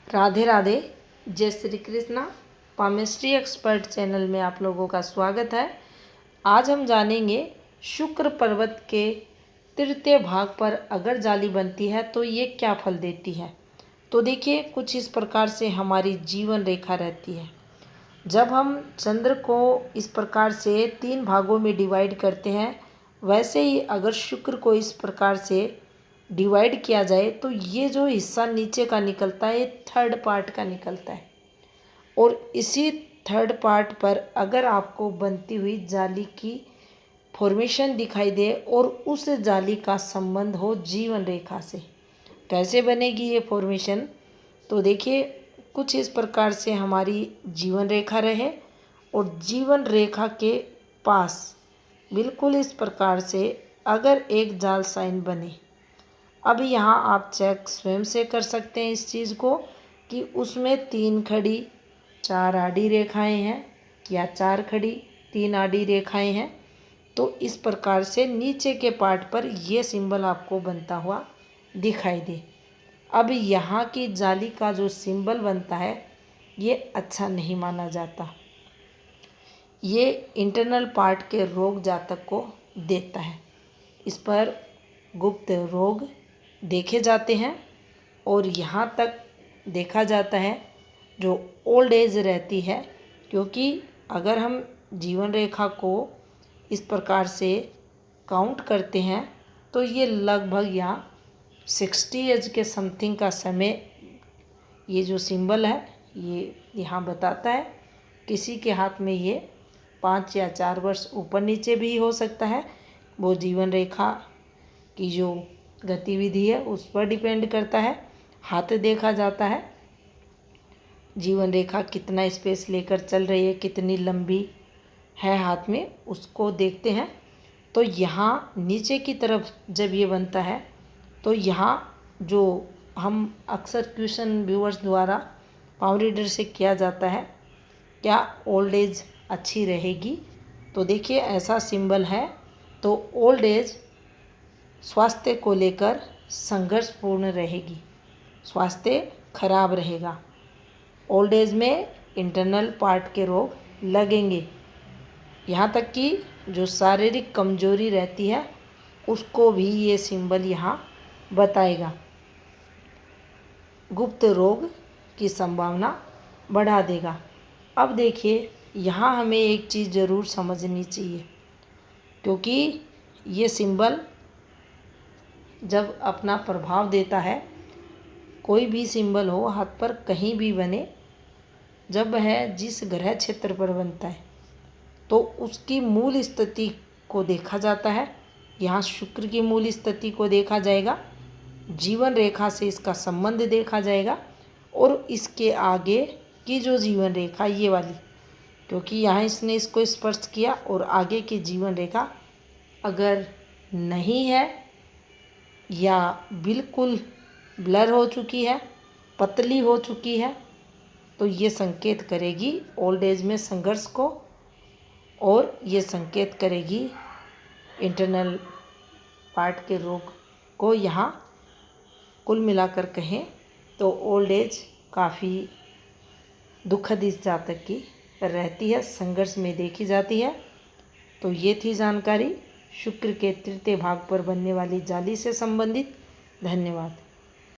राधे राधे। जय Shri Krishna. Palmistry expert channel में आप लोगों का स्वागत है। आज हम जानेंगे शुक्र पर्वत के तृतीय भाग पर अगर जाली बनती है तो ये क्या फल देती है। तो देखिए, कुछ इस प्रकार से हमारी जीवन रेखा रहती है। जब हम चंद्र को इस प्रकार से 3 भागों में डिवाइड करते हैं, वैसे ही अगर शुक्र को इस प्रकार से डिवाइड किया जाए तो ये जो हिस्सा नीचे का निकलता है, ये थर्ड पार्ट का निकलता है। और इसी थर्ड पार्ट पर अगर आपको बनती हुई जाली की फॉर्मेशन दिखाई दे और उस जाली का संबंध हो जीवन रेखा से, कैसे बनेगी ये फॉर्मेशन। तो देखिए, कुछ इस प्रकार से हमारी जीवन रेखा रहे और जीवन रेखा के पास बिल्कुल इस प्रकार से अगर एक जाल साइन बने। अब यहाँ आप चेक स्वयं से कर सकते हैं इस चीज़ को कि उसमें 3 खड़ी 4 आड़ी रेखाएं हैं या 4 खड़ी 3 आड़ी रेखाएं हैं। तो इस प्रकार से नीचे के पार्ट पर ये सिंबल आपको बनता हुआ दिखाई दे। अब यहाँ की जाली का जो सिंबल बनता है ये अच्छा नहीं माना जाता। ये इंटरनल पार्ट के रोग जातक को देता है। इस पर गुप्त रोग देखे जाते हैं और यहाँ तक देखा जाता है जो ओल्ड एज रहती है, क्योंकि अगर हम जीवन रेखा को इस प्रकार से काउंट करते हैं तो ये लगभग यहाँ 60 एज के समथिंग का समय ये जो सिंबल है ये यहाँ बताता है। किसी के हाथ में ये 5 या 4 वर्ष ऊपर नीचे भी हो सकता है। वो जीवन रेखा की जो गतिविधि है उस पर डिपेंड करता है। हाथ देखा जाता है, जीवन रेखा कितना स्पेस लेकर चल रही है, कितनी लंबी है हाथ में, उसको देखते हैं। तो यहाँ नीचे की तरफ जब ये बनता है तो यहाँ जो हम अक्सर क्वेश्चन व्यूअर्स द्वारा पावर रीडर से किया जाता है, क्या ओल्ड एज अच्छी रहेगी। तो देखिए, ऐसा सिंबल है तो ओल्ड एज स्वास्थ्य को लेकर संघर्षपूर्ण रहेगी, स्वास्थ्य खराब रहेगा। ओल्ड एज में इंटरनल पार्ट के रोग लगेंगे, यहाँ तक कि जो शारीरिक कमजोरी रहती है उसको भी ये सिंबल यहाँ बताएगा। गुप्त रोग की संभावना बढ़ा देगा। अब देखिए, यहाँ हमें एक चीज़ ज़रूर समझनी चाहिए, क्योंकि ये सिंबल जब अपना प्रभाव देता है, कोई भी सिंबल हो हाथ पर कहीं भी बने, जब वह जिस ग्रह क्षेत्र पर बनता है तो उसकी मूल स्थिति को देखा जाता है। यहाँ शुक्र की मूल स्थिति को देखा जाएगा, जीवन रेखा से इसका संबंध देखा जाएगा और इसके आगे की जो जीवन रेखा ये वाली, क्योंकि यहाँ इसने इसको स्पर्श किया और आगे की जीवन रेखा अगर नहीं है या बिल्कुल ब्लर हो चुकी है, पतली हो चुकी है, तो ये संकेत करेगी ओल्ड एज में संघर्ष को और ये संकेत करेगी इंटरनल पार्ट के रोग को। यहाँ कुल मिलाकर कहें तो ओल्ड एज काफ़ी दुखद इस जातक की रहती है, संघर्ष में देखी जाती है। तो ये थी जानकारी शुक्र के तृतीय भाग पर बनने वाली जाली से संबंधित। धन्यवाद।